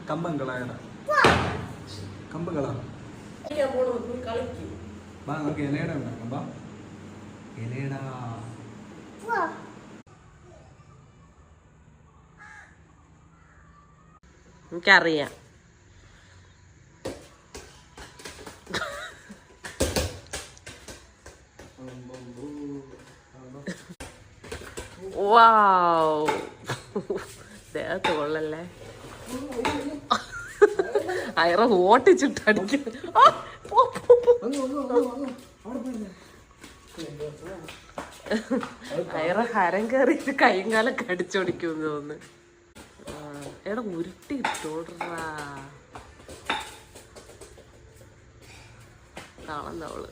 കമ്പങ്ങളാണ് കമ്പുകളാണ്. ബാ നമുക്ക് ഇലയുടെ ഉണ്ടാക്കാം. ബാ ഇലയുടെ എനിക്കറിയാം. ദേഹത്ത് കൊള്ളല്ലേ. അയറ ഓട്ടിച്ചിട്ടടിക്കും. അയറ ഹരം കയറിയിട്ട് കൈയും കാലം കടിച്ചോടിക്കുമെന്ന് തോന്നുന്നു. എടാ ഉരുട്ടി ഇട്ടോടാ. കാണുന്നവള്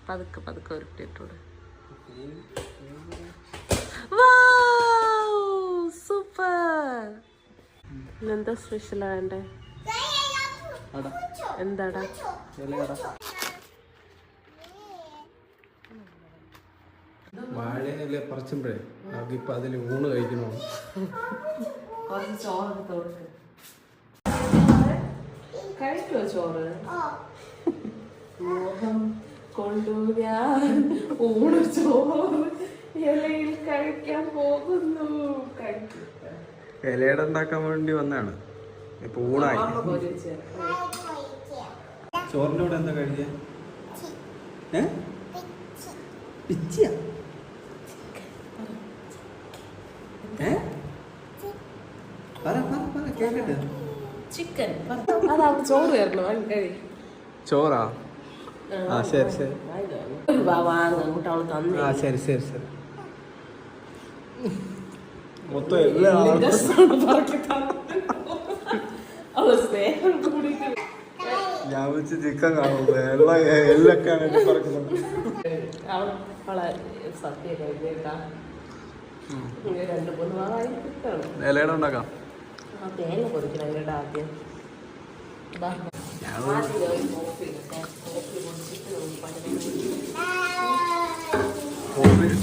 പതുക്കെ പതുക്കെ ഉരുട്ടി ഇട്ടോട്. സൂപ്പർ. എന്താ സ്പെഷ്യലാ വേണ്ടേ? എന്താടാ? വാഴയില പറിച്ചുമ്പോഴേ ഇപ്പൊ അതിൽ ഊണ് കഴിക്കണോ? കഴിക്കുമോ ചോറ്? മോഹം കൊണ്ടു ഞാൻ ഊണ് ചോറ് ഇലയിൽ കഴിക്കാൻ പോകുന്നു. ഇലയുടെ ഉണ്ടാക്കാൻ വേണ്ടി വന്നാണ്. ഇപ്പൊ ഊണായി. ചോറിന്റെ കൂടെ എന്താ കഴിക്ക? പിച്ചിയാ? ചിക്കൻ. അതാണ് ചോറ് തരണം. ചോറാ? ആ ശരി ശരി. ആ ശരി ശരി ശരി. മൊത്തം ഞാൻ വെച്ച് ചിക്കൻ കാണുന്നത് എല്ലൊക്കെ പറക്കുന്നുണ്ട്. ഇലയുടെ ഉണ്ടാക്കാം. തേങ്ങ പൊടിക്കണം ഇലയുടെ ആദ്യം.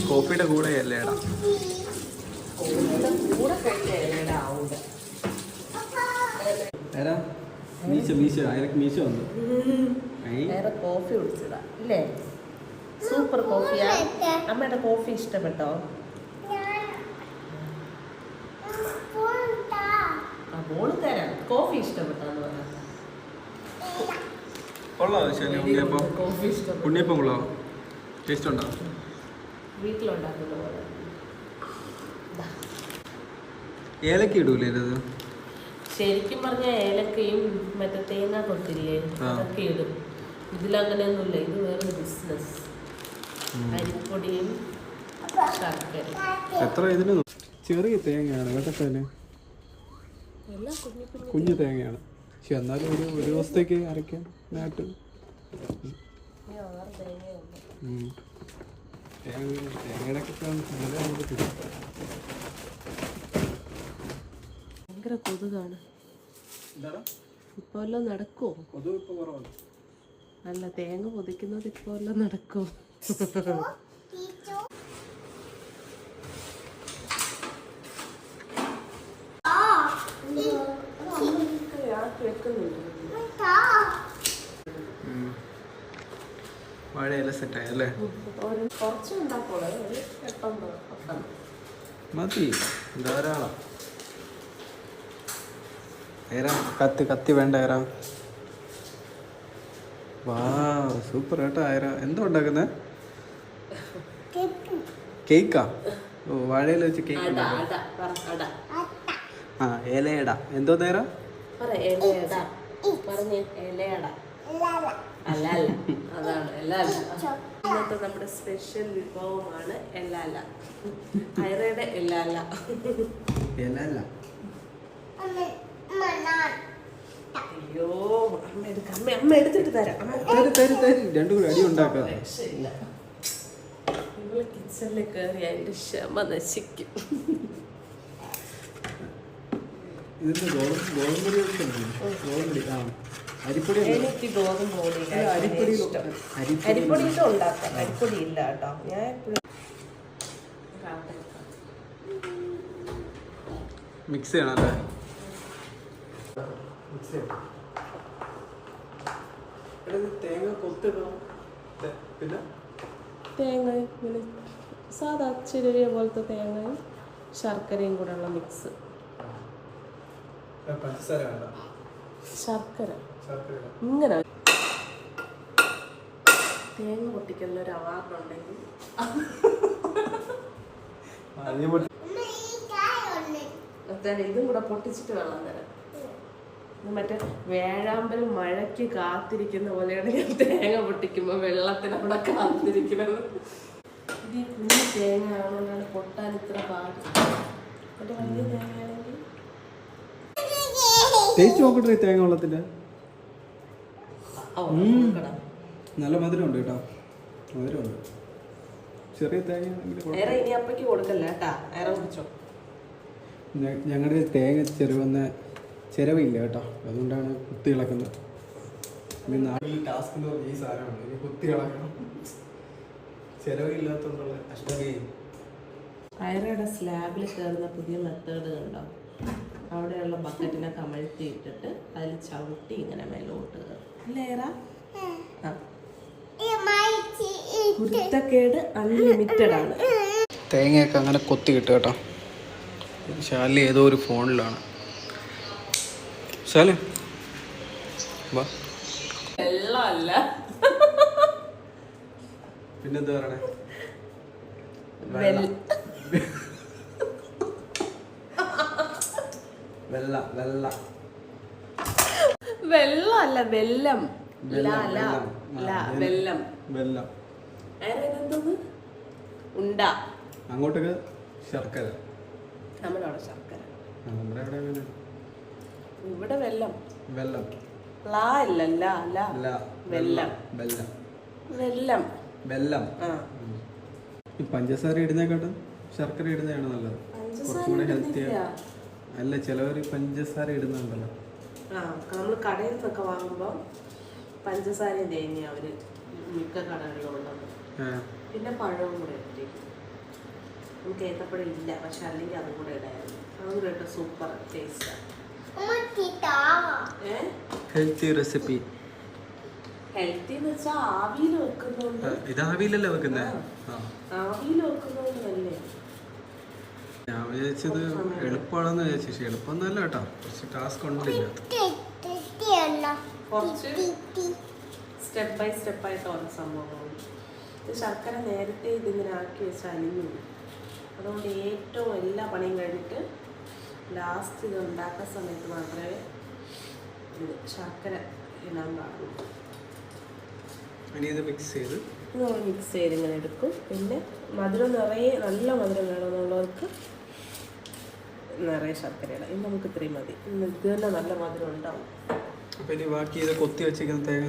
കോഫിയുടെ കൂടെ ഇലയുടെ മീശ വന്നു. കോഫി കുടിച്ചതാ ഇല്ലേ? സൂപ്പർ കോഫിയാ. അമ്മയുടെ കോഫി ഇഷ്ടപ്പെട്ടോ? ബോള് തരാം. കോഫി ഇഷ്ടപ്പെട്ടാന്ന് പറഞ്ഞ ഉണ്ണിയപ്പം കൊള്ളാം. ടേസ്റ്റ് ഉണ്ടോ? വീട്ടിലുണ്ടാക്കുന്ന പോലെ. ഏലക്ക ഇടൂലേ ഇത്? ശരിക്കും പറഞ്ഞ ഏലക്കയും മറ്റേ തേങ്ങ കൊത്തില്ലേ അതൊക്കെ ഇടും. ഇതിലങ്ങനെയൊന്നുമില്ല. ഇത് വേറെ ബിസിനസ്. അരിപ്പൊടിയും ശർക്കര. എത്ര ഇതിന്? ചെറിയ തേങ്ങയാണ് കേട്ടല്ലേ? കുഞ്ഞു തേങ്ങയാണ്. പക്ഷെ എന്നാലും ഒരു ദിവസത്തേക്ക് അരയ്ക്കാൻ നാട്ട് തേങ്ങയുടെ ഭയങ്കര കൊതുകാണ്. ഇപ്പൊ എല്ലാം നടക്കുമോ? അല്ല, തേങ്ങ പൊതിക്കുന്നത് ഇപ്പൊ എല്ലാം നടക്കുമോ? വാഴയില സെറ്റായല്ലേ? മതി, ധാരാളം. കത്തി വേണ്ട ഏറ. വാ സൂപ്പർ കേട്ടോ ഏറ. എന്താ ഉണ്ടാക്കുന്നത്? കേക്കാ? ഓ, വാഴയില വെച്ച് കേക്ക്. ആ, ഇലയട. എന്തോ നേര? ഇന്നത്തെ നമ്മുടെ സ്പെഷ്യൽ വിഭവമാണ് എലാല. ഐറയുടെ എലാല. അയ്യോ, അമ്മ എടുത്തിട്ട് തരാം. രണ്ടും കൂടി അടി ഉണ്ടാക്കാം. നിങ്ങള് കിച്ചണിൽ കയറി അതിന്റെ ക്ഷമ നശിക്കും. ഇതിന്റെ ഗോതമ്പൊടി അരിപ്പൊടി. എനിക്ക് ഗോതമ്പ് പൊടി അരിപ്പൊടിയിട്ട് ഉണ്ടാക്കാം. അരിപ്പൊടി ഇല്ല കേട്ടോ. ഞാൻ എപ്പോഴും മിക്സ് ചെയ്യണല്ലേ? മിക്സ് ചെയ്യണം. തേങ്ങ കൊത്തിടണം. പിന്നെ തേങ്ങ ഇങ്ങനെ സാധാ ചെറിയ പോലത്തെ തേങ്ങയും ശർക്കരയും കൂടെ ഉള്ള മിക്സ്. പഞ്ചസാര വേണ്ട, ശർക്കര ഇങ്ങനെ തേങ്ങ പൊട്ടിക്കുന്ന ഒരു അവാർഡുണ്ടെങ്കിൽ ഇതും കൂടെ പൊട്ടിച്ചിട്ട് വെള്ളം തരാം. മറ്റേ വേഴാമ്പലും മഴയ്ക്ക് കാത്തിരിക്കുന്ന പോലെയാണ് ഞാൻ തേങ്ങ പൊട്ടിക്കുമ്പോൾ വെള്ളത്തിനവിടെ കാത്തിരിക്കുന്നത്. ഇത് ഈ കുഞ്ഞു തേങ്ങ ആണെന്നാണ് പൊട്ടാൻ ഇത്ര പാട്. മറ്റേ വലിയ തേങ്ങയാണെങ്കിൽ ടേസ്റ്റ് നോക്കട്ടെ. തേങ്ങ വെള്ളത്തിൻ്റെ നല്ല മധുരമുണ്ട് കേട്ടോ, മധുരമുണ്ട്. ചെറിയ തേങ്ങ ഇനി അപ്പയ്ക്ക് കൊടുക്കല്ല കേട്ടാ, ഏറെ കുടിച്ചോ. ഞങ്ങളുടെ തേങ്ങ ചിരവില്ല കേട്ടോ, അതുകൊണ്ടാണ് കുത്തി ഇളക്കുന്നത്. ഇനി നാട്ടിൽ ടാസ്ക് എന്ന് പറഞ്ഞ ഈ സാധനമാണ്, ഇനി കുത്തി ഇളക്കണം. ചിരവില്ലാത്തതുകൊണ്ടുള്ള അഷ്ടമിയും. അയറയുടെ സ്ലാബിൽ കയറുന്ന പുതിയ മെത്തേഡ് കണ്ടോ? അവിടെയുള്ള ബക്കറ്റിനെ കമഴ്ത്തി ഇട്ടിട്ട് അതിൽ ചവിട്ടി ഇങ്ങനെ മേലോട്ട് കയറും. അല്ലേ കുരുത്തക്കേട് അൺലിമിറ്റഡ് ആണ്. തേങ്ങയൊക്കെ അങ്ങനെ കൊത്തി കിട്ടും കേട്ടോ. ശാലി ഏതോ ഒരു ഫോണിലാണ്. ശാലി വാ. വെള്ളമല്ല പിന്നെന്താ പറയണേ? വെള്ളമല്ല, വെല്ലം. വെല്ലം വെല്ലം. ഉണ്ട. അങ്ങോട്ടൊക്കെ ശർക്കര. നമ്മുടെ അവിടെ ശർക്കര, നമ്മുടെ അവിടെ ഇവിടെ വെല്ലം. വെല്ലം വെല്ലം വെല്ലം വെല്ലം. ഈ പഞ്ചസാര ഇടുന്നേക്കാട്ടും ശർക്കര ഇടുന്നതാണ് നല്ലത്, കുറച്ചും കൂടെ ഹെൽത്തിയാണ്. അല്ല, ചിലവർ പഞ്ചസാര ഇടുന്നുണ്ടല്ലോ. നമ്മൾ കടയിൽ നിന്നൊക്കെ വാങ്ങുമ്പോൾ പഞ്ചസാരയും തേങ്ങ അവര് മിക്ക കടകളിലുള്ളത്. പിന്നെ പഴവും കൂടെ ഇട്ടിരിക്കും. നമുക്ക് ഏത്തപ്പഴം ഇല്ല, പക്ഷെ അല്ലെങ്കിൽ അതും കൂടെ ഇടായിരുന്നു. അതും കൂടെ ഇട്ട് സൂപ്പർ ടേസ്റ്റാണ്. Healthy recipe. ഹെൽത്തി എന്ന് വെച്ചാൽ ആവിയിൽ വെക്കുന്നുണ്ട്. ഇത് ആവിയിലല്ലേ വെക്കുന്നത്? ആവിയിൽ വെക്കുന്നതല്ലേ. ഞാൻ വിചാരിച്ചത് എളുപ്പമാണെന്ന് വിചാരിച്ചു, പക്ഷെ എളുപ്പമൊന്നുമല്ല കേട്ടോ, കുറച്ച് ടാസ്ക് ഉണ്ടല്ലോ. കുറച്ച് സ്റ്റെപ്പ് ബൈ സ്റ്റെപ്പായിട്ട് ഓരോ സംഭവങ്ങളുണ്ട്. ഇത് ശർക്കര നേരത്തെ ഇതിങ്ങനെ ആക്കി വെച്ച് അലിഞ്ഞു. അതുകൊണ്ട് ഏറ്റവും എല്ലാ പണിയും കഴിഞ്ഞിട്ട് ലാസ്റ്റ് ഇത് ഉണ്ടാക്കുന്ന സമയത്ത് മാത്രമേ ഇത് ശർക്കര ഇടാൻ പാടുള്ളൂ. മിക്സ് ചെയ്ത് ഇങ്ങനെ എടുക്കും. പിന്നെ മധുരം നിറയെ, നല്ല മധുരം വേണമെന്നുള്ളവർക്ക് നിറയെ ശർക്കര ഇടാം. ഇന്ന് നമുക്ക് ഇത്രയും മതി. ഇത് തന്നെ നല്ല മധുരം ഉണ്ടാവും. കൊത്തി വെച്ചിരിക്കുന്ന തേങ്ങ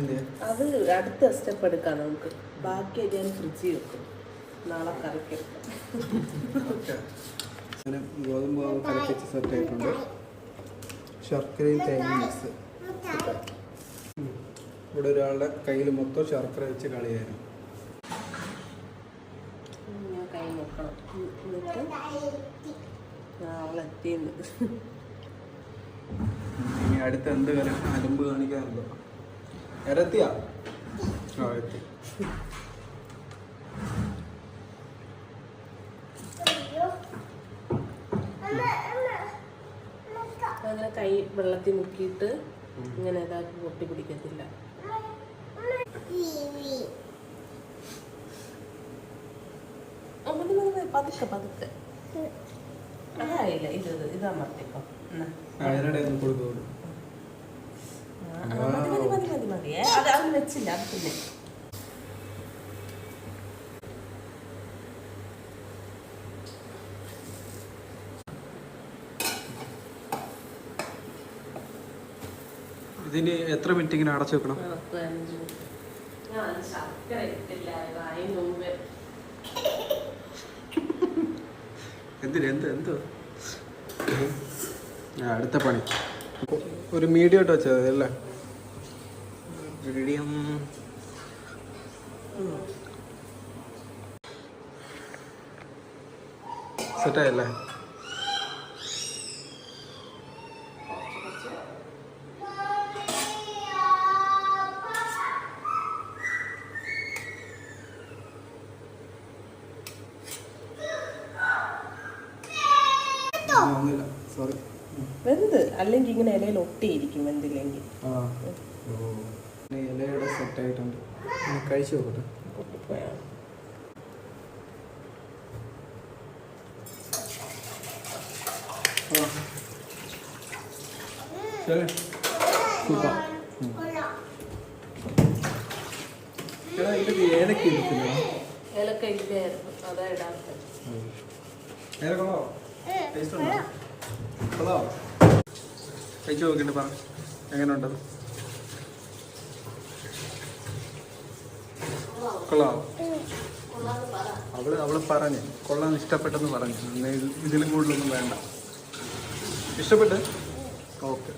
അത് അടുത്ത സ്റ്റെപ്പ് എടുക്കാം നമുക്ക്. ബാക്കി ഞാൻ ഫ്രിഡ്ജിൽ വെക്കും, നാളെ കറിക്കെടുക്കാം. ഗോതമ്പ് കലക്കി വെച്ച് സെറ്റ് ആയിട്ടുണ്ട്. ശർക്കരയും തേങ്ങയും മിക്സ്. ഇവിടെ ഒരാളുടെ കയ്യിൽ മൊത്തം ശർക്കര വെച്ച് കളിയായിരുന്നു. ഞാൻ കൈ നോക്കണം. അവളെത്തിയെന്ന്. ഇനി അടുത്ത് എന്ത് കറി അലമ്പ് കാണിക്കാറുണ്ടോ? എത്തിയാ എത്തി. അങ്ങനെ കൈ വെള്ളത്തിൽ മുക്കിയിട്ട് ഇങ്ങനെ ഇതാക്കി പൊട്ടി പിടിക്കത്തില്ല. പതുക്കെ പതുക്കെ. അതായില്ല, ഇതാ മത്തിക്കോ. മതി മതി മതി. അത് വെച്ചില്ല, അത് പിന്നെ ഇതിന് എത്ര മിനിറ്റ് ഇങ്ങനെ അടച്ചു വെക്കണം? എന്തോ അടുത്ത പണി ഒരു മീഡിയം ആയിട്ട് വെച്ചത് അല്ലേ? മീഡിയം. സെറ്റായല്ലേ? ഒന്നുമില്ല, സോറി. വെന്ത് അല്ലെങ്കിൽ ഇങ്ങനെ ഇലയിൽ ഒട്ടിയിരിക്കും വെന്തില്ലെങ്കിൽ. ആ ഓ ഇലയുടെ സെറ്റായിട്ടുണ്ട്. കഴിച്ചു നോക്കട്ടെ. പൊട്ടിപ്പോയാ ശരി, സൂപ്പർ. ഇതിൽ ഏതൊക്കെ ഇരിക്കില്ല? ഏലക്ക ഇല്ലായിരുന്നു, അതാ ഇടാത്ത. ഏതൊക്കെയോ ടേസ്റ്റ് ഉണ്ടോ? കൊള്ളാവോ? കഴിച്ചു നോക്കിയിട്ട് പറ എങ്ങനെ ഉണ്ടത്. കൊള്ളാവോ? അവള് പറഞ്ഞു കൊള്ളാൻ ഇഷ്ടപ്പെട്ടെന്ന് പറഞ്ഞു. ഇതിലും കൂടുതലൊന്നും വേണ്ട. ഇഷ്ടപ്പെട്ട്? ഓക്കെ.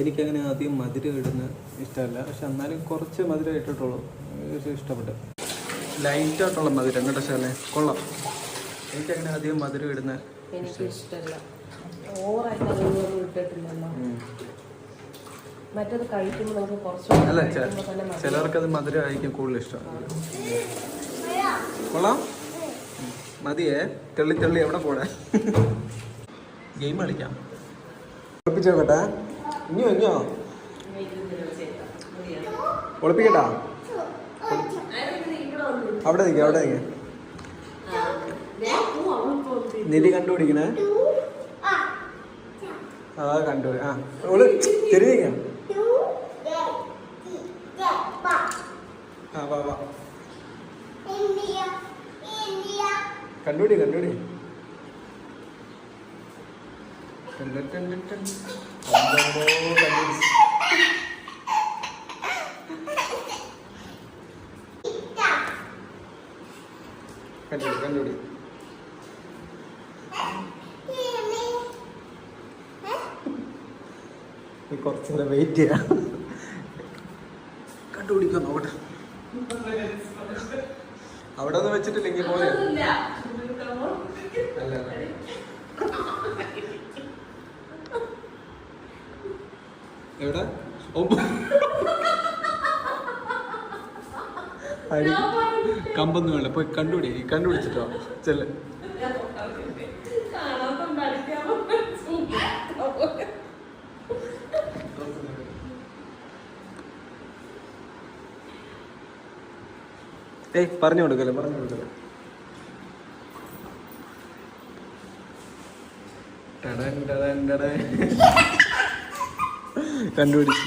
എനിക്കങ്ങനെ അധികം മധുരം ഇടുന്ന ഇഷ്ടമല്ല, പക്ഷെ എന്നാലും കുറച്ച് മധുരം ഇട്ടിട്ടുള്ളൂ. ഇഷ്ടപ്പെട്ടു. ലൈറ്റായിട്ടുള്ള മധുരം കേട്ടോ ശാലേ, കൊള്ളാം. എനിക്കങ്ങനെ അധികം മധുരം ഇടുന്ന എനിക്ക് ഇഷ്ടമല്ല. ഓവറായിട്ട് അതൊന്നും ഇട്ടിട്ടില്ലല്ലോ. മറ്റത് കഴിക്കുമ്പോൾ നമുക്ക് കുറച്ച് അല്ല, ചിലർക്കത് മധുരം ആയിരിക്കും കൂടുതൽ ഇഷ്ടം. കൊള്ളാം. മതിയേ, തെള്ളി തെള്ളി എവിടെ പോണേ. ഗെയിം കളിക്കാം. ഒളിപ്പിച്ചോട്ടെ. ഇനിയോ ഒളിപ്പിക്കട്ടാ? അവിടെ നിൽക്കാം. നിധി കണ്ടുപിടിക്കണേ. ആ കണ്ടുപിടി. ആ ഓള് തിരിഞ്ഞിരിക്കാം. ആ വാ കണ്ടുപിടി. കണ്ടുപിടി. കുറച്ച് നേരം വെയിറ്റ് ചെയ്യാം. കണ്ടുപിടിക്കാൻ നോക്കട്ടെ. അവിടെ ഒന്നും വെച്ചിട്ടില്ലെങ്കിൽ പോലെ അല്ല. എവിടെ കമ്പൊന്നും വേണ്ട, പോയി കണ്ടുപിടിച്ചിട്ടോ ചെല്ല. പറഞ്ഞു കൊടുക്കല്ലേ. കണ്ടുപിടിച്ചു.